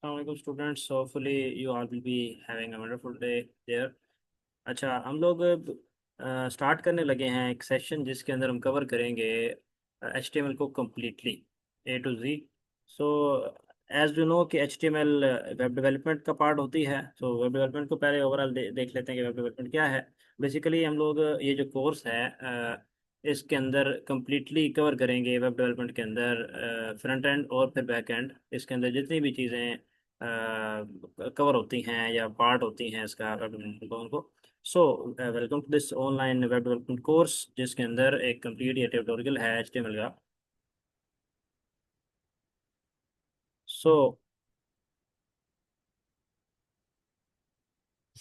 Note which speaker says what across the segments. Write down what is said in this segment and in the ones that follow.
Speaker 1: Assalamualaikum students. Hopefully you all will be having a wonderful day there. अच्छा, हम लोग start करने लगे हैं एक सेशन जिसके अंदर हम कवर करेंगे HTML को completely A to Z. So as you know कि HTML वेब डेवलपमेंट का पार्ट होती है। तो वेब डेवलपमेंट को पहले ओवरऑल देख लेते हैं कि वेब डेवलपमेंट क्या है। बेसिकली हम लोग ये जो कोर्स है इसके अंदर कम्प्लीटली कवर करेंगे वेब डेवलपमेंट के अंदर फ्रंट एंड और फिर बैक एंड। इसके अंदर जितनी भी चीज़ें कवर होती हैं या पार्ट होती हैं इसका वेब डेवलपमेंट को। So welcome to this online web development course जिसके अंदर एक कंप्लीट ये ट्यूटोरियल है HTML का। सो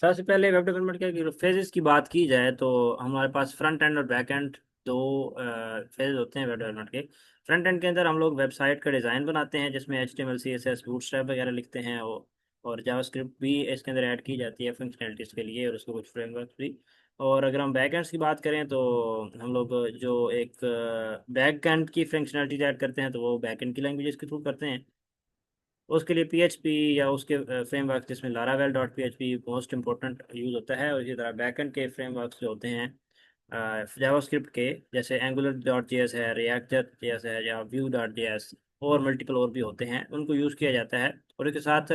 Speaker 1: सबसे पहले वेब डेवलपमेंट के फेजेस की बात की जाए तो हमारे पास फ्रंट एंड और बैक एंड दो फेज होते हैं वेब डेवलपमेंट के। फ्रंट एंड के अंदर हम लोग वेबसाइट का डिज़ाइन बनाते हैं जिसमें HTML CSS बूटस्ट्रैप वगैरह लिखते हैं और जावास्क्रिप्ट भी इसके अंदर ऐड की जाती है फंक्शनैलिटीज़ के लिए और उसके कुछ फ्रेमवर्क भी। और अगर हम बैक एंड्स की बात करें तो हम लोग जो एक बैक एंड की फंक्शनैलिटीज ऐड करते हैं तो वो बैक एंड की लैंग्वेजेस के थ्रू करते हैं। उसके लिए PHP या उसके फ्रेमवर्क जिसमें Laravel dot PHP most important use होता है। और इसी तरह बैकएंड के फ्रेमवर्क्स जो होते हैं जावास्क्रिप्ट के, जैसे एंगुलर डॉट जेएस है, रिएक्ट जेएस है या व्यू डॉट जेएस और मल्टीपल और भी होते हैं, उनको यूज़ किया जाता है। और इसके साथ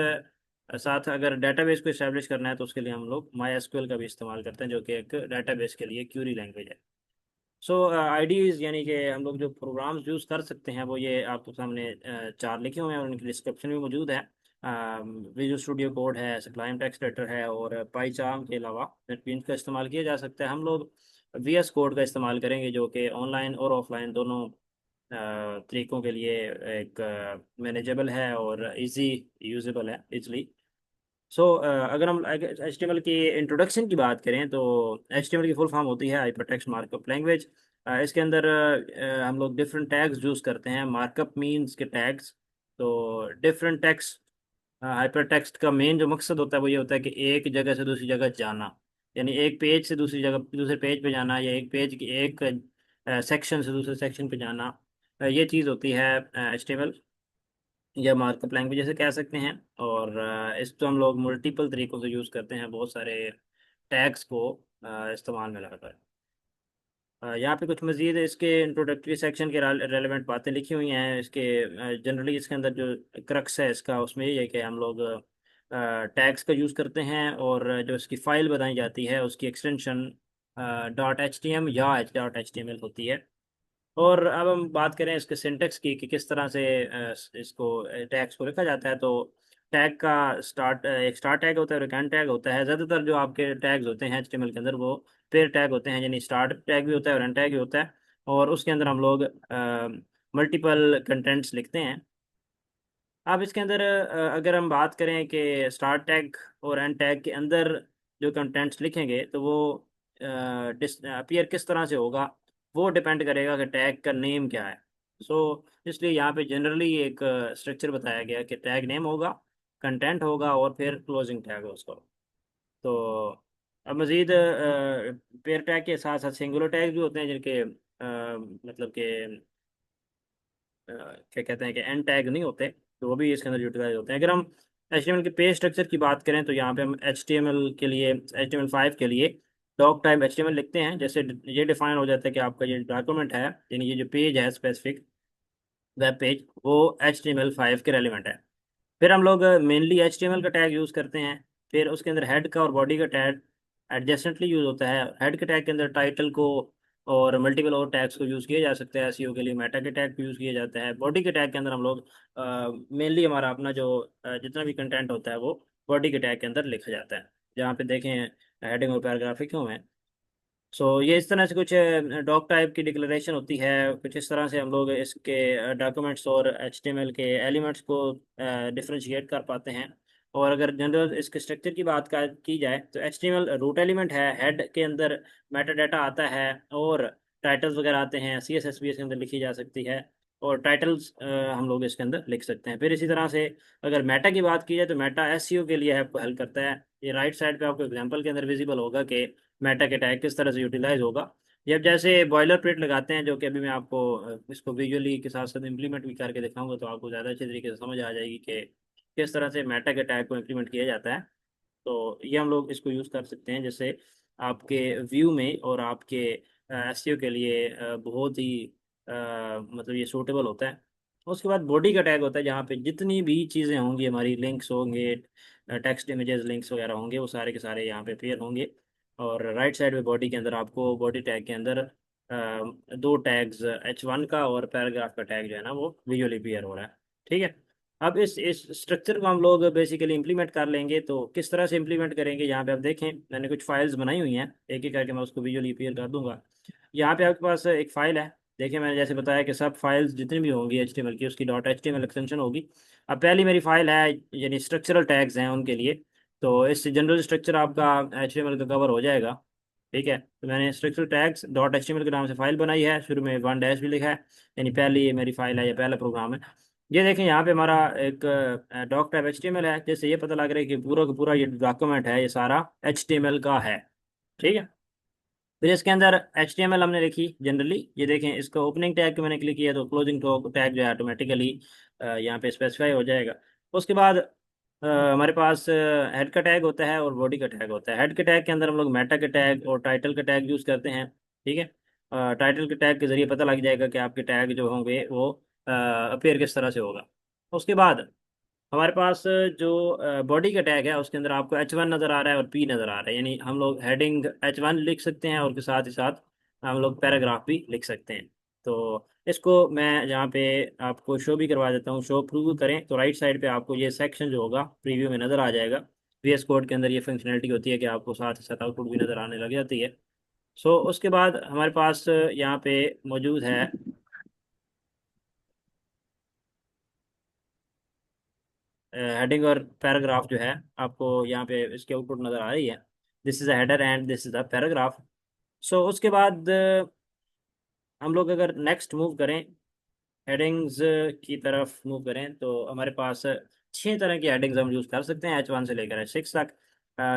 Speaker 1: साथ अगर डेटाबेस को इस्टेब्लिश करना है तो उसके लिए हम लोग MySQL का भी इस्तेमाल करते हैं जो कि एक डेटाबेस के लिए क्यूरी लैंग्वेज है। सो आईडीज यानी कि हम लोग जो प्रोग्राम्स यूज़ कर सकते हैं वो ये आपके सामने चार लिखे हुए हैं और उनकी डिस्क्रिप्शन भी मौजूद है। विजुअल स्टूडियो कोड है, सुब्लाइम टेक्स्ट एडिटर है और पाईचार्म के अलावा नेटबीन्स का इस्तेमाल किया जा सकता है। हम लोग VS कोड का इस्तेमाल करेंगे जो कि ऑनलाइन और ऑफलाइन दोनों तरीकों के लिए एक मैनेजेबल है और इजी यूजेबल है इजली। सो अगर हम HTML की इंट्रोडक्शन की बात करें तो HTML की फुल फॉर्म होती है हाइपर टेक्स्ट मार्कअप लैंग्वेज। इसके अंदर हम लोग डिफरेंट टैग्स यूज़ करते हैं। मार्कअप मीन्स के टैग्स। तो डिफरेंट टेक्स्ट हाइपर टेक्स्ट का मेन जो मकसद होता है वो ये होता है कि एक जगह से दूसरी जगह जाना, यानी एक पेज से दूसरी जगह दूसरे पेज पे जाना या एक पेज की एक सेक्शन से दूसरे सेक्शन पे जाना। ये चीज़ होती है HTML या मार्कअप लैंग्वेज जैसे कह सकते हैं। और इसको हम लोग मल्टीपल तरीकों से यूज़ करते हैं, बहुत सारे टैग्स को इस्तेमाल में लाकर। यहाँ पे कुछ मज़ीद इसके इंट्रोडक्टरी सेक्शन के रेलेवेंट बातें लिखी हुई हैं। इसके जनरली इसके अंदर जो क्रक्स है इसका उसमें ये है कि हम लोग टैग्स का यूज़ करते हैं और जो इसकी फ़ाइल बनाई जाती है उसकी एक्सटेंशन .htm या h.html होती है। और अब हम बात करें इसके सिंटेक्स की कि किस तरह से इसको टैग्स को लिखा जाता है। तो टैग का एक स्टार्ट टैग होता है और एक एंड टैग होता है। ज़्यादातर जो आपके टैग्स होते हैं HTML के अंदर वो पेयर टैग होते हैं, यानी स्टार्ट टैग भी होता है और एंड टैग भी होता है। और उसके अंदर हम लोग मल्टीपल कंटेंट्स लिखते हैं। अब इसके अंदर अगर हम बात करें कि स्टार्ट टैग और एंड टैग के अंदर जो कंटेंट्स लिखेंगे तो वो अपीयर किस तरह से होगा वो डिपेंड करेगा कि टैग का नेम क्या है। सो इसलिए यहाँ पे जनरली एक स्ट्रक्चर बताया गया कि टैग नेम होगा, कंटेंट होगा और फिर क्लोजिंग टैग हो उसको। तो अब मज़ीद पेयर टैग के साथ साथ सिंगुलर टैग भी होते हैं जिनके मतलब के क्या कहते हैं कि एंड टैग नहीं होते, तो वो भी इसके अंदर यूटिलाइज होते हैं। अगर हम HTML के पेज स्ट्रक्चर की बात करें तो यहाँ पे हम HTML के लिए HTML5 के लिए डॉक टाइप HTML लिखते हैं। जैसे ये डिफाइन हो जाता है कि आपका ये डॉक्यूमेंट है, यानी ये जो पेज है स्पेसिफिक वेब पेज, वो HTML5 के रेलिवेंट है। फिर हम लोग मेनली HTML का टैग यूज़ करते हैं। फिर उसके अंदर हेड का और बॉडी का टैग एडजेसेंटली यूज़ होता है। हेड के टैग के अंदर टाइटल को और मल्टीपल और टैग्स को यूज़ किया जा सकता है। SEO के लिए मेटा के टैग को यूज़ किया जाता है। बॉडी के टैग के अंदर हम लोग मेनली हमारा अपना जो जितना भी कंटेंट होता है वो बॉडी के टैग के अंदर लिखा जाता है, जहाँ पे देखें हेडिंग और पैराग्राफ लिखे हुए हैं। सो ये इस तरह से कुछ डॉक टाइप की डिक्लेरेशन होती है। कुछ इस तरह से हम लोग इसके डॉक्यूमेंट्स और HTML के एलिमेंट्स को डिफ्रेंशिएट कर पाते हैं। और अगर जनरल इसके स्ट्रक्चर की बात की जाए तो HTML रूट एलिमेंट है। हेड के अंदर मेटा डाटा आता है और टाइटल्स वगैरह आते हैं। CSS भी इसके अंदर लिखी जा सकती है और टाइटल्स हम लोग इसके अंदर लिख सकते हैं। फिर इसी तरह से अगर मेटा की बात की जाए तो मेटा SEO के लिए हेल्प करता है। ये राइट साइड पे आपको एग्जांपल के अंदर विजिबल होगा कि मेटा के टैग किस तरह से यूटिलाइज होगा। ये अब जैसे बॉयलर प्लेट लगाते हैं जो कि अभी मैं आपको इसको विजुअली के साथ साथ इम्प्लीमेंट भी करके दिखाऊंगा तो आपको ज़्यादा अच्छे तरीके से समझ आ जाएगी कि किस तरह से मेटा के टैग को इम्प्लीमेंट किया जाता है। तो ये हम लोग इसको यूज़ कर सकते हैं, जैसे आपके व्यू में और आपके एसईओ के लिए बहुत ही मतलब ये सूटेबल होता है। उसके बाद बॉडी का टैग होता है, जहाँ पे जितनी भी चीज़ें होंगी, हमारी लिंक्स होंगे, टेक्स्ट इमेजेस लिंक्स वगैरह होंगे, वो सारे के सारे यहाँ पे अपीयर होंगे। और राइट साइड में बॉडी के अंदर आपको बॉडी टैग के अंदर दो टैग्स, H1 का और पैराग्राफ का टैग जो है ना वो विजुअली अपीयर हो रहा है। ठीक है। अब इस स्ट्रक्चर को हम लोग बेसिकली इम्प्लीमेंट कर लेंगे। तो किस तरह से इम्प्लीमेंट करेंगे, यहाँ पे आप देखें मैंने कुछ फाइल्स बनाई हुई हैं, एक एक करके मैं उसको विजुअली अपीयर कर दूंगा। यहाँ पे आपके पास एक फाइल है। देखिए मैंने जैसे बताया कि सब फाइल्स जितनी भी होंगी HTML की, उसकी .html एक्सटेंशन होगी। अब पहली मेरी फाइल है, यानी स्ट्रक्चरल टैग्स हैं उनके लिए। तो इस जनरल स्ट्रक्चर आपका HTML का कवर हो जाएगा। ठीक है। तो मैंने स्ट्रक्चरल टैग्स .html के नाम से फाइल बनाई है, शुरू में 1 डैश भी लिखा है, यानी पहली ये मेरी फाइल है, ये पहला प्रोग्राम है। ये देखें यहाँ पे हमारा एक डॉक टाइप HTML है। जैसे ये पता लग रहा है कि पूरा का पूरा ये डॉक्यूमेंट है, ये सारा HTML का है। ठीक है। फिर इसके अंदर HTML हमने लिखी जनरली, ये देखें इसका ओपनिंग टैग को मैंने क्लिक किया तो क्लोजिंग टैग जो है ऑटोमेटिकली यहाँ पे स्पेसिफाई हो जाएगा। उसके बाद हमारे पास हेड का टैग होता है और बॉडी का टैग होता है। हेड के टैग के अंदर हम लोग मेटा के टैग और टाइटल के टैग यूज़ करते हैं। ठीक है। टाइटल के टैग के जरिए पता लग जाएगा कि आपके टैग जो होंगे वो अपीयर किस तरह से होगा। उसके बाद हमारे पास जो बॉडी का टैग है उसके अंदर आपको H1 नज़र आ रहा है और P नज़र आ रहा है, यानी हम लोग हेडिंग H1 लिख सकते हैं और के साथ ही साथ हम लोग पैराग्राफ भी लिख सकते हैं। तो इसको मैं यहाँ पे आपको शो भी करवा देता हूँ। शो प्रीव्यू करें तो राइट साइड पे आपको ये सेक्शन जो होगा प्रीव्यू में नज़र आ जाएगा। VS कोड के अंदर ये फंक्शनलिटी होती है कि आपको साथ ही साथ आउटपुट भी नज़र आने लग जाती है। सो उसके बाद हमारे पास यहाँ पे मौजूद है हेडिंग और पैराग्राफ जो है, आपको यहाँ पे इसके आउटपुट नज़र आ रही है। This is a header and this is a paragraph. So उसके बाद हम लोग अगर नेक्स्ट मूव करें, हेडिंग्स की तरफ मूव करें, तो हमारे पास 6 तरह की हेडिंग्स हम यूज़ कर सकते हैं, H1 से लेकर H6 तक।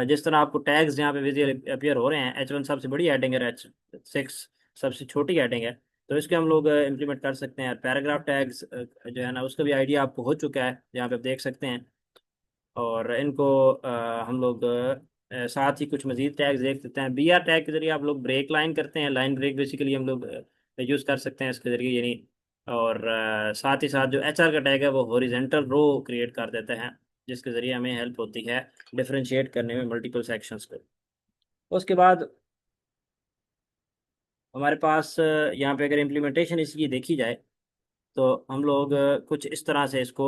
Speaker 1: जिस तरह आपको टैग्स यहाँ पे विजुअली अपीयर हो रहे हैं, H1 सबसे बड़ी हेडिंग है, H6 सबसे छोटी हेडिंग है। तो इसके हम लोग इम्प्लीमेंट कर सकते हैं। पैराग्राफ टैग्स जो है ना उसका भी आइडिया आपको हो चुका है, यहाँ पे आप देख सकते हैं। और इनको हम लोग साथ ही कुछ मजीद टैग्स देख सकते हैं। BR टैग के जरिए आप लोग ब्रेक लाइन करते हैं, लाइन ब्रेक बेसिकली हम लोग यूज़ कर सकते हैं इसके जरिए, यानी। और साथ ही साथ जो HR का टैग है वो हॉरिजेंटल रो क्रिएट कर देते हैं, जिसके ज़रिए हमें हेल्प होती है डिफरेंशिएट करने में मल्टीपल सेक्शंस को। उसके बाद हमारे पास यहाँ पे अगर इम्प्लीमेंटेशन इसकी देखी जाए, तो हम लोग कुछ इस तरह से इसको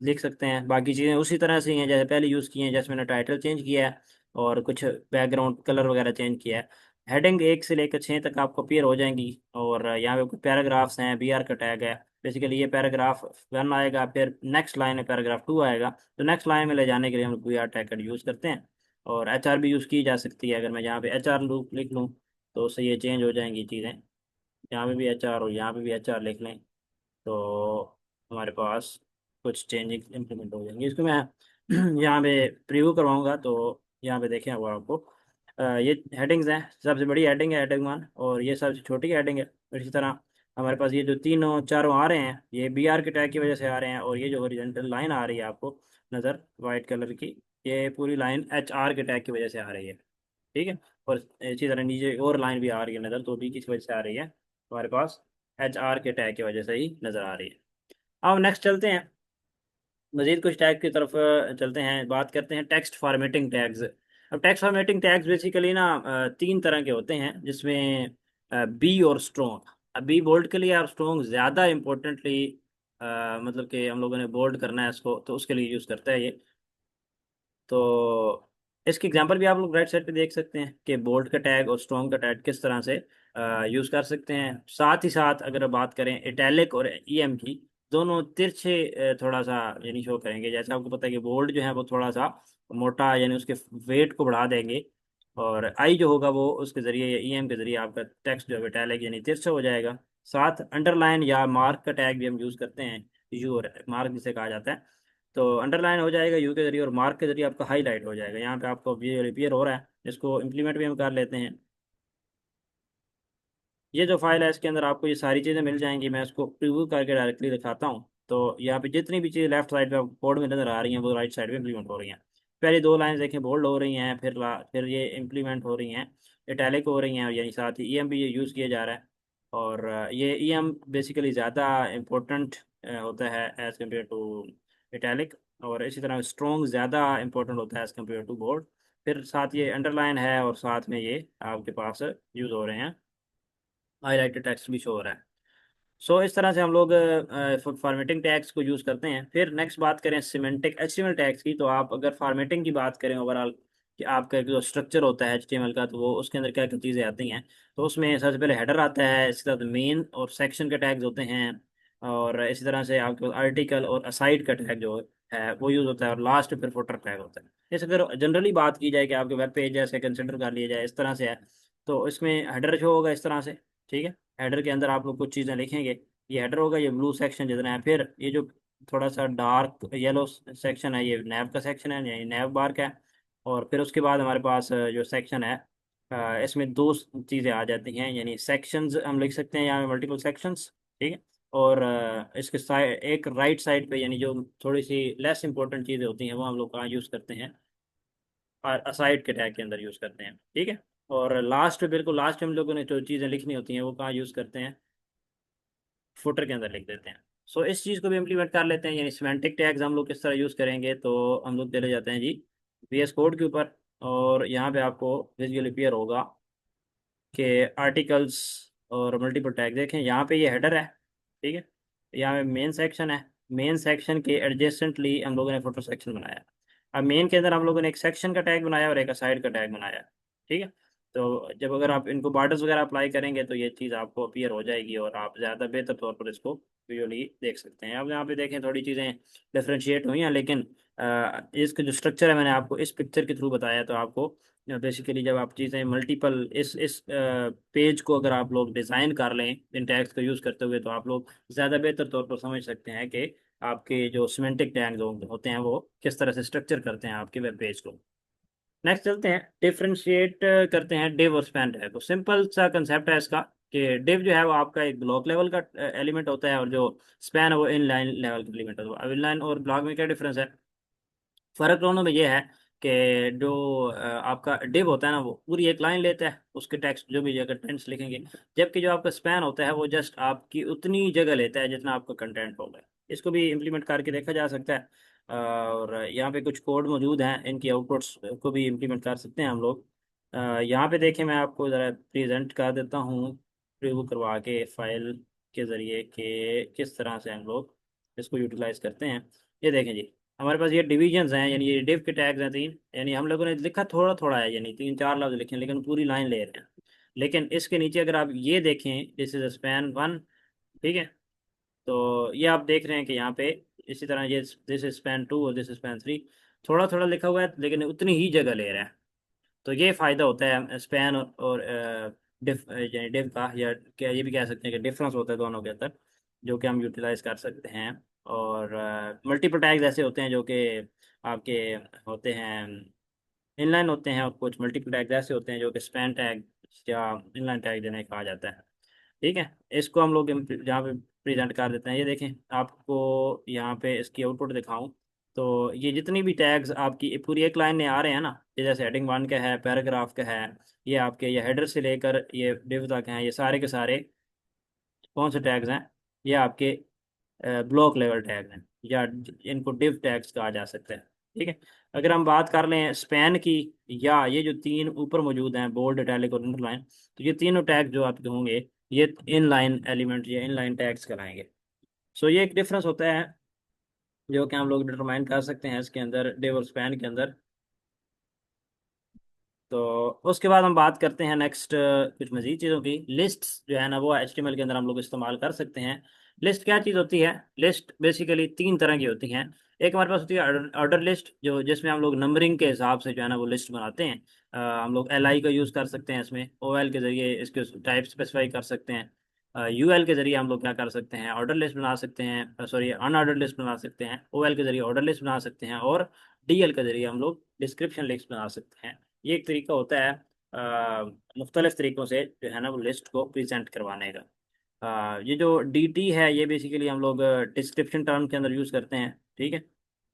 Speaker 1: लिख सकते हैं। बाकी चीज़ें उसी तरह से ही हैं जैसे पहले यूज़ किए हैं, जैसे मैंने टाइटल चेंज किया है और कुछ बैकग्राउंड कलर वगैरह चेंज किया है। हेडिंग 1 से लेकर 6 तक आपको अपीयर हो जाएंगी। और यहाँ पे कुछ पैराग्राफ्स हैं, BR का टैग है। बेसिकली ये पैराग्राफ 1 आएगा, फिर नेक्स्ट लाइन में पैराग्राफ 2 आएगा। तो नेक्स्ट लाइन में ले जाने के लिए हम BR टैग का यूज़ करते हैं। और HR भी यूज़ की जा सकती है। अगर मैं यहाँ पे HR लूप लिख लूँ तो उससे ये चेंज हो जाएंगी चीज़ें। यहाँ पे भी HR और यहाँ पे भी HR लिख लें तो हमारे पास कुछ चेंजिंग इम्प्लीमेंट हो जाएंगे। इसको मैं यहाँ पे प्रीव्यू करवाऊँगा तो यहाँ पे देखें वो आपको ये हेडिंग्स हैं। सबसे बड़ी हेडिंग है हेडिंग 1 और ये सबसे छोटी हेडिंग है। और इसी तरह हमारे पास ये जो तीनों चारों आ रहे हैं ये BR के टैग की वजह से आ रहे हैं। और ये जो हॉरिजॉन्टल लाइन आ रही है आपको नज़र वाइट कलर की, ये पूरी लाइन HR के टैग की वजह से आ रही है। ठीक है। और इसी तरह नीचे और लाइन भी आ रही है नज़र, तो भी किस वजह से आ रही है, हमारे पास HR के टैग की वजह से ही नज़र आ रही है। अब नेक्स्ट चलते हैं, मजीद कुछ टैग की तरफ चलते हैं, बात करते हैं टेक्स्ट फॉर्मेटिंग टैग्स। अब टेक्स्ट फॉर्मेटिंग टैग्स बेसिकली ना 3 तरह के होते हैं, जिसमें बी और स्ट्रॉन्ग। अब बी बोल्ड के लिए और स्ट्रॉन्ग ज़्यादा इम्पोर्टेंटली मतलब कि हम लोगों ने बोल्ड करना है इसको, तो उसके लिए यूज़ करता है ये। तो इसकी एग्जांपल भी आप लोग राइट साइड पे देख सकते हैं कि बोल्ड का टैग और स्ट्रॉन्ग का टैग किस तरह से यूज़ कर सकते हैं। साथ ही साथ अगर बात करें इटैलिक और EM की, दोनों तिरछे थोड़ा सा यानी शो करेंगे। जैसे आपको पता है कि बोल्ड जो है वो थोड़ा सा मोटा, यानी उसके वेट को बढ़ा देंगे। और आई जो होगा वो उसके ज़रिए या EM के ज़रिए आपका टेक्स्ट जो है इटैलिक यानी तिरछा हो जाएगा। साथ अंडरलाइन या मार्क का टैग भी हम यूज़ करते हैं, यू और मार्क जिसे कहा जाता है। तो अंडरलाइन हो जाएगा यू के जरिए और मार्क के जरिए आपका हाईलाइट हो जाएगा। यहाँ पे आपको ये रिपेयर हो रहा है, इसको इम्प्लीमेंट भी हम कर लेते हैं। ये जो फाइल है इसके अंदर आपको ये सारी चीज़ें मिल जाएंगी। मैं इसको प्रीव्यू करके डायरेक्टली दिखाता हूँ तो यहाँ पे जितनी भी चीज़ लेफ्ट साइड पे कोड में नज़र आ रही हैं वो राइट साइड पे इम्प्लीमेंट हो रही हैं। पहली दो लाइन देखें बोल्ड हो रही हैं, फिर ये इम्प्लीमेंट हो रही हैं, इटैलिक हो रही हैं, यानी साथ ही ई एम भी ये यूज़ किया जा रहा है। और ये ई एम बेसिकली ज़्यादा इम्पोर्टेंट होता है एज़ कम्पेयर टू इटैलिक। और इसी तरह स्ट्रॉन्ग ज़्यादा इंपॉर्टेंट होता है एज़ कम्पेयर टू बोल्ड। फिर साथ ये अंडरलाइन है और साथ में ये आपके पास यूज़ हो रहे हैं, हाईलाइटेड टेक्स्ट भी शो हो रहा है। सो इस तरह से हम लोग फॉर्मेटिंग टैग्स को यूज़ करते हैं। फिर नेक्स्ट बात करें सिमेंटिक एचटीएमएल टैग्स की, तो आप अगर फॉर्मेटिंग की बात करें ओवरऑल कि आपका एक जो स्ट्रक्चर होता है एचटीएमएल का, तो वो उसके अंदर क्या क्या चीज़ें आती हैं। तो उसमें सबसे पहले हेडर आता है, इसके साथ मेन और सेक्शन के टैग्स होते हैं, और इसी तरह से आपके पास आर्टिकल और असाइड का टैग जो है वो यूज़ होता है, और लास्ट फिर फुटर टैग होता है। जैसे अगर जनरली बात की जाए कि आपके वेब पेज जैसे कंसिडर कर लिया जाए, इस तरह से है, तो इसमें हेडर जो होगा इस तरह से, ठीक है। हेडर के अंदर आप लोग कुछ चीज़ें लिखेंगे, ये हेडर होगा, ये ब्लू सेक्शन जितना है, फिर ये जो थोड़ा सा डार्क येलो सेक्शन है ये नैव का सेक्शन है, यानी नैव बार का है। और फिर उसके बाद हमारे पास जो सेक्शन है इसमें दो चीज़ें आ जाती हैं, यानी सेक्शंस हम लिख सकते हैं यहाँ पे, मल्टीपल सेक्शंस, ठीक है। और इसके साइड एक राइट साइड पे, यानी जो थोड़ी सी लेस इंपॉर्टेंट चीज़ें होती हैं वो हम लोग कहाँ यूज़ करते हैं, और असाइड के टैग के अंदर यूज़ करते हैं, ठीक है। और लास्ट पे, बिल्कुल लास्ट में हम लोगों ने जो चीज़ें लिखनी होती हैं वो कहाँ यूज़ करते हैं, फुटर के अंदर लिख देते हैं। सो इस चीज़ को भी इम्प्लीमेंट कर लेते हैं, यानी सिमेंटिक टैग्स हम लोग किस तरह यूज़ करेंगे, तो हम लोग चले जाते हैं जी VS कोड के ऊपर। और यहाँ पे आपको विजुअली क्लियर होगा कि आर्टिकल्स और मल्टीपल टैग देखें, यहाँ पे ये हेडर है, ठीक है। यहाँ पे मेन सेक्शन है, मेन सेक्शन के एडजेसेंटली हम लोगों ने फुटर सेक्शन बनाया। अब मेन के अंदर हम लोगों ने एक सेक्शन का टैग बनाया और एक साइड का टैग बनाया, ठीक है। तो जब अगर आप इनको बॉर्डर्स वगैरह अप्लाई करेंगे तो ये चीज़ आपको अपीयर हो जाएगी और आप ज़्यादा बेहतर तौर पर इसको विजुअली देख सकते हैं। अब यहाँ पे देखें थोड़ी चीज़ें डिफ्रेंशिएट हुई हैं, लेकिन इसका जो स्ट्रक्चर है मैंने आपको इस पिक्चर के थ्रू बताया। तो आपको बेसिकली जब आप चीज़ें मल्टीपल इस पेज को अगर आप लोग डिज़ाइन कर लें इन टैग्स को यूज़ करते हुए, तो आप लोग ज़्यादा बेहतर तौर पर समझ सकते हैं कि आपके जो सिमेंटिक टैग्स होते हैं वो किस तरह से स्ट्रक्चर करते हैं आपके वेब पेज को। नेक्स्ट चलते हैं, डिफ्रेंशिएट करते हैं डिव और स्पैन टैग को। सिंपल सा कंसेप्ट है इसका कि डिव जो है वो आपका एक ब्लॉक लेवल का एलिमेंट होता है, और जो स्पैन है वो इन लाइन लेवल का एलिमेंट होता है। अब इन लाइन और ब्लॉक में क्या डिफरेंस है, फर्क दोनों में ये है कि जो आपका डिव होता है ना वो पूरी एक लाइन लेता है, उसके टेक्स्ट जो भी अगर टेंस लिखेंगे, जबकि जो आपका स्पैन होता है वो जस्ट आपकी उतनी जगह लेता है जितना आपका कंटेंट होगा। इसको भी इम्प्लीमेंट करके देखा जा सकता है, और यहाँ पे कुछ कोड मौजूद हैं, इनकी आउटपुट्स को भी इम्प्लीमेंट कर सकते हैं हम लोग। यहाँ पे देखें, मैं आपको ज़रा प्रेजेंट कर देता हूँ प्रीव्यू करवा के फाइल के ज़रिए कि किस तरह से हम लोग इसको यूटिलाइज करते हैं। ये देखें जी, हमारे पास ये डिविजन्स हैं, यानी ये डिव के टैग्स हैं तीन, यानी हम लोगों ने लिखा थोड़ा थोड़ा है, यानी तीन चार लफ्ज लिखे हैं, लेकिन पूरी लाइन ले रहे हैं। लेकिन इसके नीचे अगर आप ये देखें, दिस इज स्पैन वन, ठीक है। तो ये आप देख रहे हैं कि यहाँ पे इसी तरह ये दिस इज स्पैन टू और दिस इज स्पैन थ्री, थोड़ा थोड़ा लिखा हुआ है लेकिन उतनी ही जगह ले रहा है। तो ये फ़ायदा होता है स्पैन और डिफ यानी डिव का, या क्या ये भी कह सकते हैं कि डिफरेंस होता है दोनों के अंदर, जो कि हम यूटिलाइज कर सकते हैं। और मल्टीपल टैग्स ऐसे होते हैं जो कि आपके होते हैं इनलाइन होते हैं, और कुछ मल्टीपल टैग्स ऐसे होते हैं जो कि स्पैन टैग या इनलाइन टैग जिन्हें कहा जाता है, ठीक है। इसको हम लोग जहाँ पे प्रेजेंट कर देते हैं, ये देखें आपको यहाँ पे इसकी आउटपुट दिखाऊं, तो ये जितनी भी टैग्स आपकी पूरी एक लाइन में आ रहे हैं ना, ये जैसे हेडिंग वन का है, पैराग्राफ का है, ये आपके ये हेडर से लेकर ये डिव तक हैं, ये सारे के सारे कौन से टैग्स हैं, ये आपके ब्लॉक लेवल टैग हैं, या इनको डिव टैग्स कहा जा सकता है, ठीक है। अगर हम बात कर लें स्पैन की, या ये जो तीन ऊपर मौजूद हैं बोल्ड, इटैलिक और अंडरलाइन, तो ये तीनों टैग जो आपके होंगे ये इन लाइन एलिमेंट या इन लाइन टैग्स कहलाएंगे। सो ये एक डिफरेंस होता है जो कि हम लोग डिटरमाइन कर सकते हैं इसके अंदर, डिव और स्पैन के अंदर। तो उसके बाद हम बात करते हैं नेक्स्ट कुछ मज़ीद चीज़ों की। लिस्ट जो है ना वो HTML के अंदर हम लोग इस्तेमाल कर सकते हैं। लिस्ट क्या चीज़ होती है, लिस्ट बेसिकली तीन तरह की होती हैं। एक हमारे पास होती है ऑर्डर लिस्ट, जो जिसमें हम लोग नंबरिंग के हिसाब से जो है ना वो लिस्ट बनाते हैं। हम लोग LI का यूज़ कर सकते हैं इसमें, OL के ज़रिए इसके टाइप स्पेसिफाई कर सकते हैं। UL के ज़रिए हम लोग क्या कर सकते हैं, ऑर्डर लिस्ट बना सकते हैं, सॉरी अनऑर्डर लिस्ट बना सकते हैं। OL के ज़रिए ऑर्डर लिस्ट बना सकते हैं, और DL के ज़रिए हम लोग डिस्क्रिप्शन लिस्ट बना सकते हैं। ये एक तरीका होता है मुख्तलिफ तरीक़ों से जो है ना वो लिस्ट को प्रेजेंट करवाने का। ये जो DT है ये बेसिकली हम लोग डिस्क्रिप्शन टर्म के अंदर यूज़ करते हैं, ठीक है।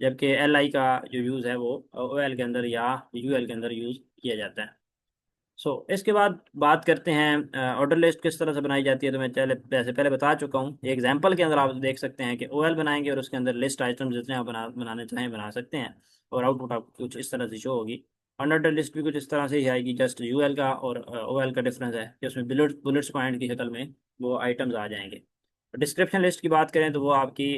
Speaker 1: जबकि LI का जो यूज़ है वो OL के अंदर या UL के अंदर यूज़ किया जाता है। इसके बाद बात करते हैं ऑर्डर लिस्ट किस तरह से बनाई जाती है। तो मैं पहले बता चुका हूँ। एक एग्जांपल के अंदर आप देख सकते हैं कि OL बनाएंगे और उसके अंदर लिस्ट आइटम जितने आप बनाने चाहें बना सकते हैं, और आउटपुट आपको कुछ इस तरह से शो होगी। अनऑर्डर लिस्ट भी कुछ इस तरह से ही आएगी। जस्ट UL का और OL का डिफरेंस है कि उसमें बुलेट्स पॉइंट की शक्ल में वो आइटम्स आ जाएंगे। डिस्क्रिप्शन लिस्ट की बात करें तो वो आपकी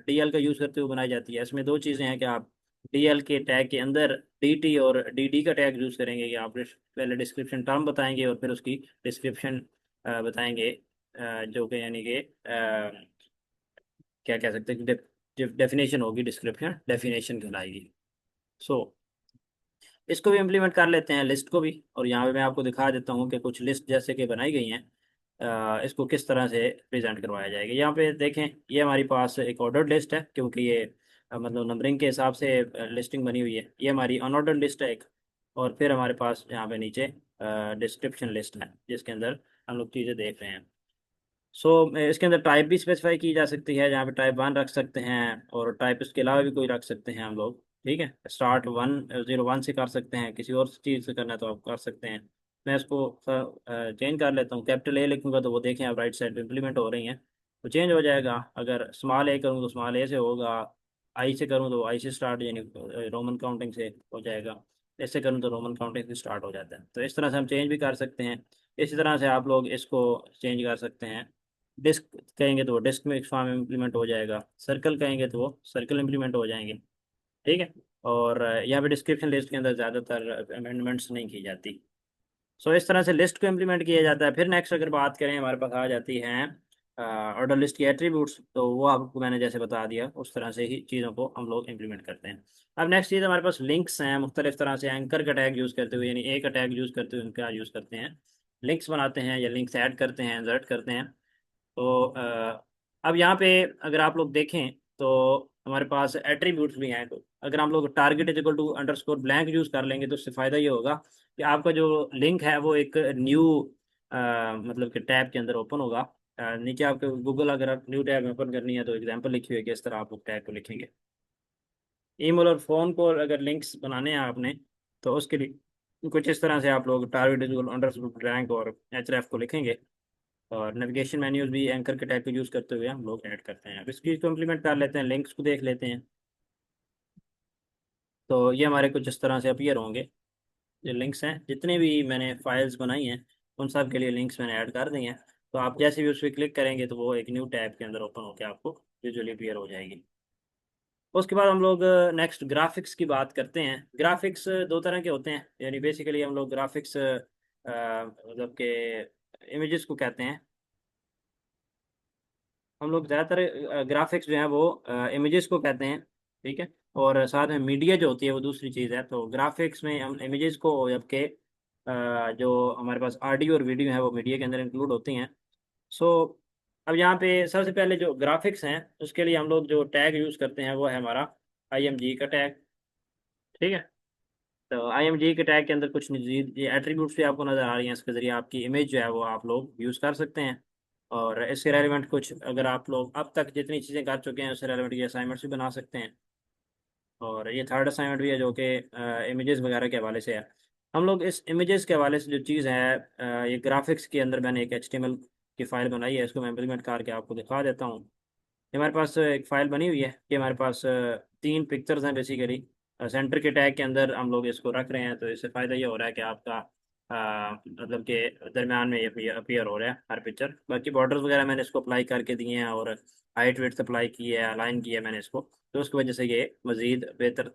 Speaker 1: DL का यूज़ करते हुए बनाई जाती है। इसमें दो चीज़ें हैं कि आप DL के टैग के अंदर DT और DD का टैग यूज़ करेंगे कि आप पहले डिस्क्रिप्शन टर्म बताएंगे और फिर उसकी डिस्क्रिप्शन बताएंगे, जो कि यानी कि क्या कह सकते हैं कि डेफिनेशन होगी, डिस्क्रिप्शन डेफिनेशन कहलाएगी। सो इसको भी इम्प्लीमेंट कर लेते हैं, लिस्ट को भी। और यहाँ पे मैं आपको दिखा देता हूँ कि कुछ लिस्ट जैसे कि बनाई गई हैं, इसको किस तरह से प्रेजेंट करवाया जाएगा। यहाँ पे देखें, ये हमारी पास एक ऑर्डर लिस्ट है, क्योंकि ये मतलब नंबरिंग के हिसाब से लिस्टिंग बनी हुई है। ये हमारी अनऑर्डर लिस्ट है एक। और फिर हमारे पास यहाँ पे नीचे डिस्क्रिप्शन लिस्ट है, जिसके अंदर हम लोग चीज़ें देख रहे हैं। इसके अंदर टाइप भी स्पेसिफाई की जा सकती है, जहाँ पे टाइप 1 रख सकते हैं, और टाइप इसके अलावा भी कोई रख सकते हैं हम लोग, ठीक है। स्टार्ट 101 से कर सकते हैं, किसी और चीज़ से करना है तो आप कर सकते हैं। मैं इसको चेंज कर लेता हूँ, कैपिटल A लिखूंगा तो वो देखें आप राइट साइड पे इम्प्लीमेंट हो रही हैं, तो चेंज हो जाएगा। अगर स्मॉल A करूँ तो स्मॉल A से होगा, आई से करूँ तो आई से स्टार्ट, यानी रोमन काउंटिंग से हो जाएगा। ऐसे करूँ तो रोमन काउंटिंग से स्टार्ट हो जाता है। तो इस तरह से हम चेंज भी कर सकते हैं। इसी तरह से आप लोग इसको चेंज कर सकते हैं। डिस्क कहेंगे तो वो डिस्क में फॉर्म इम्प्लीमेंट हो जाएगा, सर्कल कहेंगे तो वो सर्कल इम्प्लीमेंट हो जाएंगे, ठीक है। और यहाँ पे डिस्क्रिप्शन लिस्ट के अंदर ज़्यादातर अमेंडमेंट्स नहीं की जाती। इस तरह से लिस्ट को इम्प्लीमेंट किया जाता है। फिर नेक्स्ट अगर बात करें, हमारे पास आ जाती हैं ऑर्डर लिस्ट की एट्रीब्यूट्स। तो वो आपको मैंने जैसे बता दिया, उस तरह से ही चीज़ों को हम लोग इम्प्लीमेंट करते हैं। अब नेक्स्ट चीज़ हमारे पास लिंक्स हैं, मुख्तलिफ तरह से एंकर का टैग यूज़ करते हुए, यानी ए का टैग यूज़ करते हुए उनका यूज़ करते हैं, लिंक्स बनाते हैं या लिंक्स ऐड करते हैं, इंसर्ट करते हैं। अब यहाँ पे अगर आप लोग देखें तो हमारे पास एट्रीब्यूट्स भी हैं। तो अगर हम लोग target is equal to underscore blank use कर लेंगे तो उससे फ़ायदा ये होगा कि आपका जो लिंक है वो एक न्यू मतलब कि टैब के अंदर ओपन होगा। नीचे आपके गूगल, अगर आप न्यू टैब ओपन करनी है तो एग्जांपल लिखी हुई है कि इस तरह आप लोग टैब को लिखेंगे। ईमेल और फ़ोन को अगर लिंक्स बनाने हैं आपने, तो उसके लिए कुछ इस तरह से आप लोग target is equal underscore blank और href को लिखेंगे। और नेविगेशन मेन्यूज भी एंकर के टाइप को यूज़ करते हुए हम लोग ऐड करते हैं। अब इसकी को इम्प्लीमेंट कर लेते हैं, लिंक्स को देख लेते हैं। तो ये हमारे कुछ इस तरह से अपीयर होंगे। जो लिंक्स हैं, जितने भी मैंने फाइल्स बनाई हैं उन सब के लिए लिंक्स मैंने ऐड कर दी हैं। तो आप जैसे भी उस पर क्लिक करेंगे तो वो एक न्यू टैब के अंदर ओपन होकर आपको विजुअली अपीयर हो जाएगी। उसके बाद हम लोग नेक्स्ट ग्राफिक्स की बात करते हैं। ग्राफिक्स दो तरह के होते हैं, यानी बेसिकली हम लोग ग्राफिक्स मतलब के इमेजेस को कहते हैं। हम लोग ज़्यादातर ग्राफिक्स जो है वो इमेजेस को कहते हैं, ठीक है। और साथ में मीडिया जो होती है वो दूसरी चीज़ है। तो ग्राफिक्स में हम इमेजेस को, जबकि जो हमारे पास ऑडियो और वीडियो है वो मीडिया के अंदर इंक्लूड होती हैं। सो अब यहाँ पे सबसे पहले जो ग्राफिक्स हैं उसके लिए हम लोग जो टैग यूज़ करते हैं वो है हमारा IMG का टैग, ठीक है। तो IMG के टैग के अंदर कुछ मजीद ये एट्रीब्यूट्स भी आपको नज़र आ रही हैं, इसके ज़रिए आपकी इमेज जो है वो आप लोग यूज़ कर सकते हैं। और इसके रेलिवेंट कुछ, अगर आप लोग अब तक जितनी चीज़ें कर चुके हैं उससे रेलिवेंट ये असाइनमेंट्स भी बना सकते हैं। और ये थर्ड असाइनमेंट भी है जो कि इमेजेस वगैरह के हवाले से है। हम लोग इस इमेजेस के हवाले से जो चीज़ है, ये ग्राफिक्स के अंदर मैंने एक HTML की फ़ाइल बनाई है, इसको मैं इम्प्लीमेंट करके आपको दिखा देता हूँ। ये हमारे पास एक फ़ाइल बनी हुई है कि हमारे पास 3 पिक्चर्स हैं बेसिकली। सेंटर के टैग के अंदर हम लोग इसको रख रहे हैं, तो इससे फ़ायदा ये हो रहा है कि आपका मतलब के दरमियान में ये अपीयर हो रहा है हर पिक्चर। बाकी बॉर्डर्स वगैरह मैंने इसको अप्लाई करके दिए हैं, और हाइट वेट अप्लाई की है, अलाइन किया है मैंने इसको, तो उसकी वजह से ये मज़ीद बेहतर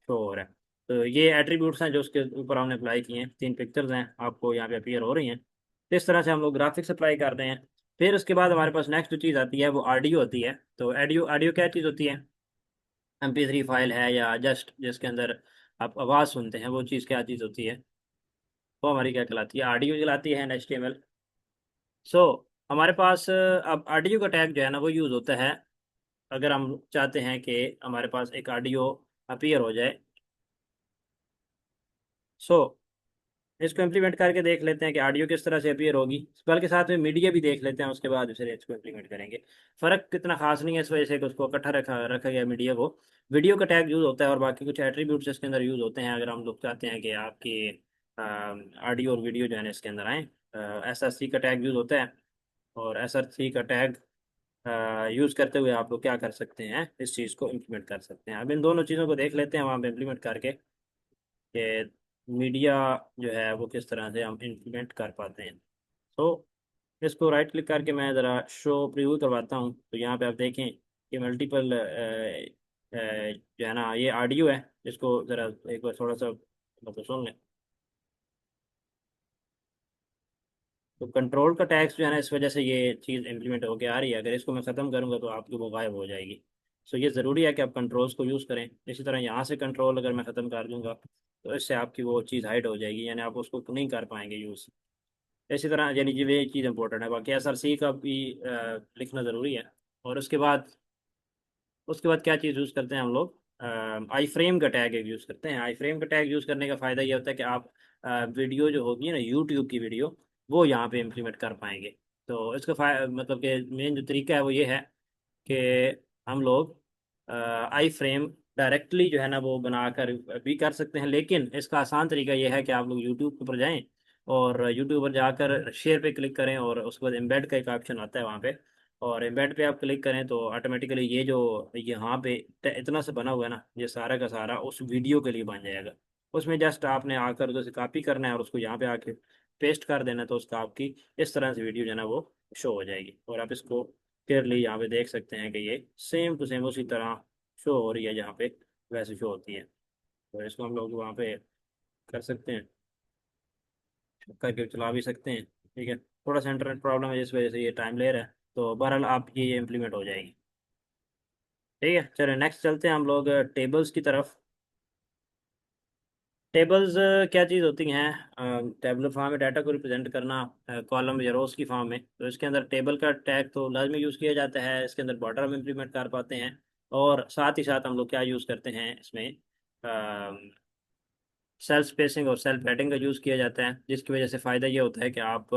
Speaker 1: शो हो रहा है। तो ये एट्रीब्यूट्स हैं जो उसके ऊपर हमने अप्लाई किए हैं। 3 पिक्चर्स हैं आपको यहाँ पे अपीयर हो रही हैं। तो इस तरह से हम लोग ग्राफिक्स अप्लाई कर रहे हैं। फिर उसके बाद हमारे पास नेक्स्ट जो चीज़ आती है वो ऑडियो होती है। तो ऑडियो ऑडियो क्या चीज़ होती है? MP3 फाइल है या जस्ट जिसके अंदर आप आवाज़ सुनते हैं, वो चीज़ क्या चीज़ होती है? वो हमारी क्या कहलाती है? ऑडियो कहलाती है, HTML। सो हमारे पास अब ऑडियो का टैग जो है ना वो यूज़ होता है अगर हम चाहते हैं कि हमारे पास एक ऑडियो अपीयर हो जाए। सो इसको इम्प्लीमेंट करके देख लेते हैं कि ऑडियो किस तरह से अपीयर होगी, बल्कि साथ में मीडिया भी देख लेते हैं, उसके बाद फिर इसको इम्प्लीमेंट करेंगे। फ़र्क कितना खास नहीं है इस वजह से कि उसको इकट्ठा रखा रखा गया मीडिया को। वीडियो का टैग यूज़ होता है और बाकी कुछ एट्रीब्यूट्स इसके अंदर यूज़ होते हैं। अगर हम लोग चाहते हैं कि आपकी ऑडियो और वीडियो जो है ना इसके अंदर आए, SRC का टैग यूज़ होता है। और SRC का टैग यूज़ करते हुए आप लोग क्या कर सकते हैं, इस चीज़ को इम्प्लीमेंट कर सकते हैं। अब इन दोनों चीज़ों को देख लेते हैं वहाँ पे इम्प्लीमेंट करके कि मीडिया जो है वो किस तरह से हम इम्प्लीमेंट कर पाते हैं। तो इसको राइट क्लिक करके मैं ज़रा शो प्रीव्यू करवाता हूँ। तो यहाँ पे आप देखें कि मल्टीपल जो है ना ये ऑडियो है, इसको ज़रा एक बार थोड़ा सा मतलब सुन लें। तो कंट्रोल का टैक्स जो है ना इस वजह से ये चीज़ इम्प्लीमेंट होकर आ रही है। अगर इसको मैं ख़त्म करूँगा तो आपकी वो गायब हो जाएगी। सो ये ज़रूरी है कि आप कंट्रोल्स को यूज़ करें। इसी तरह यहाँ से कंट्रोल अगर मैं ख़त्म कर दूँगा तो इससे आपकी वो चीज़ हाइड हो जाएगी, यानी आप उसको नहीं कर पाएंगे यूज़। इसी तरह यानी कि ये चीज़ इंपॉर्टेंट है। बाकी SRC का भी लिखना ज़रूरी है। और उसके बाद क्या चीज़ यूज़ करते हैं हम लोग, आई फ्रेम का टैग एक यूज़ करते हैं। आई फ्रेम का टैग यूज़ करने का फ़ायदा ये होता है कि आप वीडियो जो होगी ना यूट्यूब की वीडियो, वो यहाँ पे इम्प्लीमेंट कर पाएंगे। तो इसका मतलब कि मेन जो तरीका है वो ये है कि हम लोग आई फ्रेम डायरेक्टली जो है ना वो बनाकर भी कर सकते हैं, लेकिन इसका आसान तरीका ये है कि आप लोग यूट्यूब पर जाएं और यूट्यूब पर जाकर शेयर पे क्लिक करें और उसके बाद एम्बेड का एक ऑप्शन आता है वहाँ पे। और एम्बेड पे आप क्लिक करें तो ऑटोमेटिकली ये जो यहाँ पे इतना से बना हुआ है ना, ये सारा का सारा उस वीडियो के लिए बन जाएगा। उसमें जस्ट आपने आकर उधर से कॉपी करना है और उसको यहाँ पे आके पेस्ट कर देना, तो उसका आपकी इस तरह से वीडियो जो है ना वो शो हो जाएगी। और आप इसको क्लियरली यहाँ पे देख सकते हैं कि ये सेम टू सेम उसी तरह शो हो रही है जहाँ पे वैसे शो होती है। तो इसको हम लोग वहाँ पे कर सकते हैं, करके चला भी सकते हैं। ठीक है, थोड़ा सा इंटरनेट प्रॉब्लम है जिस वजह से ये टाइम ले रहा है। तो बहरहाल आप ये इम्प्लीमेंट हो जाएगी। ठीक है, चलिए नेक्स्ट चलते हैं हम लोग टेबल्स की तरफ। टेबल्स क्या चीज़ होती हैं, टेबलर फॉर्म में डाटा को रिप्रेजेंट करना कॉलम या रोज की फॉर्म में। तो इसके अंदर टेबल का टैग तो लाजमी यूज़ किया जाता है। इसके अंदर बॉर्डर हम इम्प्लीमेंट कर पाते हैं। और साथ ही साथ हम लोग क्या यूज़ करते हैं इसमें, सेल्फ स्पेसिंग और सेल्फ हेडिंग का यूज़ किया जाता है, जिसकी वजह से फ़ायदा ये होता है कि आप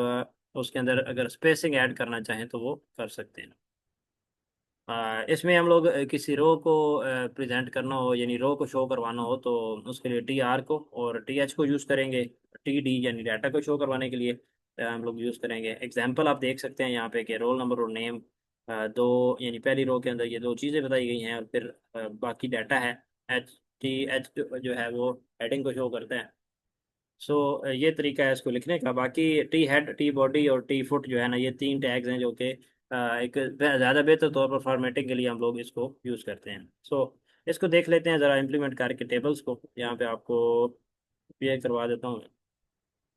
Speaker 1: उसके अंदर अगर स्पेसिंग ऐड करना चाहें तो वो कर सकते हैं। इसमें हम लोग किसी रो को प्रेजेंट करना हो, यानी रो को शो करवाना हो, तो उसके लिए TR को और TH को यूज़ करेंगे। TD यानी डाटा को शो करवाने के लिए हम लोग यूज़ करेंगे। एग्जांपल आप देख सकते हैं यहाँ पे कि रोल नंबर और नेम, दो यानी पहली रो के अंदर ये दो चीज़ें बताई गई हैं और फिर बाकी डाटा है। HTH जो है वो हेडिंग को शो करता है। सो ये तरीका है इसको लिखने का। बाकी टी हेड, टी बॉडी और टी फुट जो है ना, ये तीन टैग्स हैं जो कि एक ज़्यादा बेहतर तौर पर फॉर्मेटिंग के लिए हम लोग इसको यूज़ करते हैं। इसको देख लेते हैं ज़रा इम्प्लीमेंट करके टेबल्स को। यहाँ पे आपको ये करवा देता हूँ।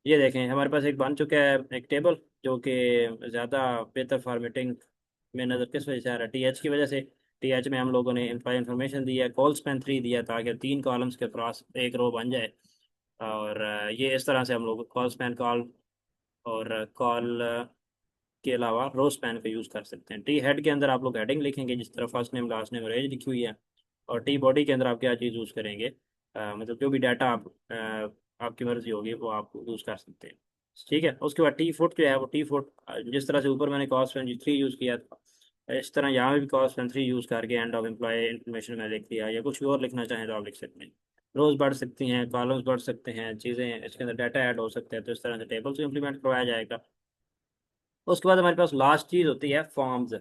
Speaker 1: ये देखें हमारे पास एक बन चुका है एक टेबल, जो कि ज़्यादा बेहतर फॉर्मेटिंग में नज़र किस वजह से आ रहा है, TH की वजह से। TH में हम लोगों ने एम्प्लॉय इन्फॉर्मेशन दिया, कॉल स्पैन 3 दिया ताकि 3 कॉलम्स के क्रॉस एक रो बन जाए। और ये इस तरह से हम लोग कॉल स्पैन कॉल और कॉल के अलावा रो स्पैन का यूज़ कर सकते हैं। टी हेड के अंदर आप लोग हेडिंग लिखेंगे जिस तरह फर्स्ट नेम लास्ट नेम और एज लिखी हुई है। और टी बॉडी के अंदर आप क्या चीज़ यूज़ करेंगे, मतलब जो भी डाटा आप आपकी मर्जी होगी वो आप यूज़ कर सकते हैं। ठीक है, उसके बाद टी फुट जो है वो टी फुट, जिस तरह से ऊपर मैंने कॉस्ट 23 यूज़ किया था, इस तरह यहाँ भी कॉस्ट 23 यूज़ करके एंड ऑफ एम्प्लॉय इन्फॉर्मेशन में लिख दिया। या कुछ और लिखना चाहें तो आप लिख सकते हैं। रोज बढ़ सकती हैं, कॉलम्स बढ़ सकते हैं, चीज़ें इसके अंदर डाटा ऐड हो सकते हैं। तो इस तरह से टेबल से इंप्लीमेंट करवाया जाएगा। उसके बाद हमारे पास लास्ट चीज़ होती है फॉर्म्स।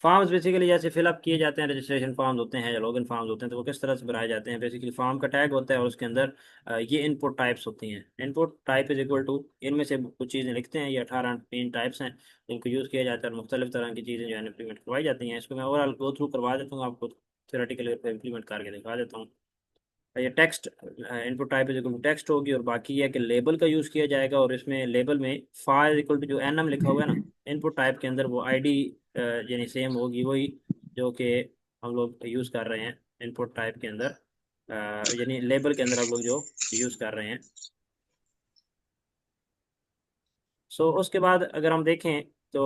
Speaker 1: फॉर्म्स बेसिकली जैसे फिलअप किए जाते हैं, रजिस्ट्रेशन फॉर्म्स होते हैं या लॉगिन फॉर्म्स होते हैं, तो वो किस तरह से बनाए जाते हैं। बेसिकली फॉर्म का टैग होता है और उसके अंदर ये इनपुट टाइप्स होती हैं। Input type is equal to, इनमें से कुछ चीज़ें लिखते हैं। ये 18 तीन टाइप्स हैं जिनको यूज़ किया जाता है और मुख्तलिफ तरह की चीज़ें जो है इम्प्लीमेंट करवाई जाती हैं। इसको मैं ओवरऑल गो थ्रू करवा देता हूँ आपको, थ्योरेटिकली इम्प्लीमेंट करके दिखा देता हूँ। ये text input type is equal to text होगी। और बाकी ये है कि लेबल का यूज़ किया जाएगा और इसमें लेबल में फा इज इक्वल टू जो NM लिखा हुआ है ना, इनपुट टाइप के अंदर वो ID यानी सेम होगी वही जो कि हम लोग यूज़ कर रहे हैं इनपुट टाइप के अंदर, यानी लेबल के अंदर हम लोग जो यूज़ कर रहे हैं। उसके बाद अगर हम देखें तो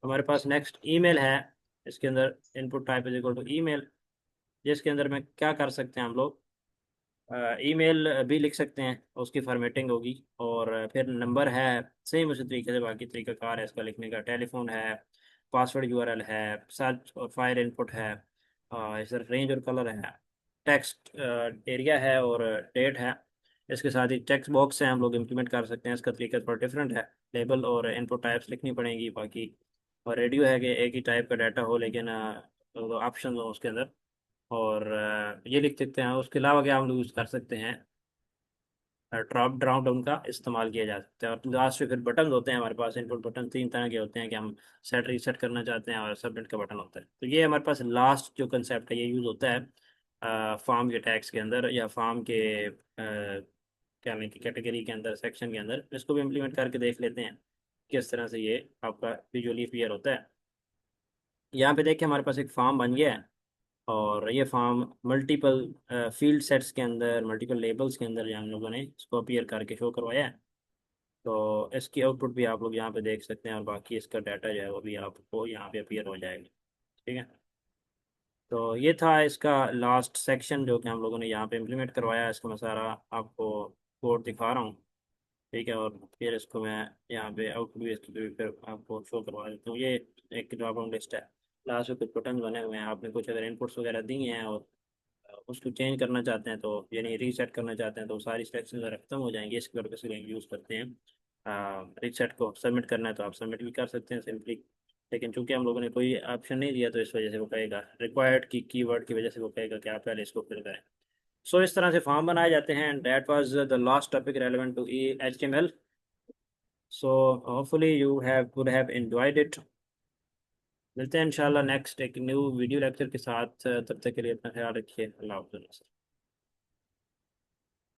Speaker 1: हमारे पास नेक्स्ट ईमेल है। इसके अंदर input type is equal to email, जिसके अंदर में क्या कर सकते हैं हम लोग, ईमेल भी लिख सकते हैं, उसकी फॉर्मेटिंग होगी। और फिर नंबर है, सेम उसी तरीके से बाकी तरीकाकार है इसका लिखने का। टेलीफोन है, पासवर्ड यूआरएल है, सर्च और फाइल इनपुट है, इस तरह रेंज और कलर है, टेक्स्ट एरिया है और डेट है। इसके साथ ही टेक्स्ट बॉक्स है, हम लोग इम्प्लीमेंट कर सकते हैं। इसका तरीका थोड़ा डिफरेंट है। लेबल और इनपुट टाइप्स लिखनी पड़ेंगी बाकी। और रेडियो है कि एक ही टाइप का डाटा हो, लेकिन ऑप्शन हो उसके अंदर। और ये लिख सकते हैं। उसके अलावा क्या हम लोग यूज़ कर सकते हैं, ड्रॉप ड्राउन डाउन का इस्तेमाल किया जा सकता है। और लास्ट में फिर बटन होते हैं हमारे पास। इनपुट बटन तीन तरह के होते हैं कि हम सेट रीसेट करना चाहते हैं, और सबमिट का बटन होता है। तो ये हमारे पास लास्ट जो कंसेप्ट है ये यूज़ होता है फॉर्म के टैग्स के अंदर, या फॉर्म के क्या नाम की कैटेगरी के अंदर, सेक्शन के अंदर। इसको भी इम्प्लीमेंट करके देख लेते हैं किस तरह से ये आपका विजुअली क्लियर होता है। यहाँ पे देखिए हमारे पास एक फॉर्म बन गया है। और ये फॉर्म मल्टीपल फील्ड सेट्स के अंदर, मल्टीपल लेबल्स के अंदर हम लोगों ने इसको अपीयर करके शो करवाया है। तो इसकी आउटपुट भी आप लोग यहाँ पे देख सकते हैं, और बाकी इसका डाटा जो है वो भी आपको यहाँ पे अपीयर हो जाएगा। ठीक है। तो ये था इसका लास्ट सेक्शन जो कि हम लोगों ने यहाँ पे इम्प्लीमेंट करवाया है। इसका मैं सारा आपको कोड दिखा रहा हूँ। ठीक है। और फिर इसको मैं यहाँ पे आउटपुट भी इसकी भी फिर आपको शो करवा देता हूँ। ये एक ड्रॉप डाउन लिस्ट है। लास्ट में कुछ बटन बने हुए हैं। आपने कुछ अगर इनपुट्स वगैरह दी हैं और उसको चेंज करना चाहते हैं, तो यानी रीसेट करना चाहते हैं, तो सारी सिलेक्शन वगैरह खत्म हो जाएंगी। इसके पर्पज से यूज़ करते हैं। रीसेट को सबमिट करना है तो आप सबमिट भी कर सकते हैं सिंपली। लेकिन चूंकि हम लोगों ने कोई ऑप्शन नहीं दिया, तो इस वजह से वो कहेगा, रिक्वायर्ड की कीवर्ड की वजह से वो कहेगा कि आप पहले इसको फिल करें। सो इस तरह से फॉर्म बनाए जाते हैं। And that was the last topic relevant to HTML। So hopefully you have would have enjoyed it. मिलते हैं इंशाल्लाह नेक्स्ट एक न्यू वीडियो लेक्चर के साथ। तब तक के लिए अपना ख्याल रखिए। अल्लाह हाफ़िज़।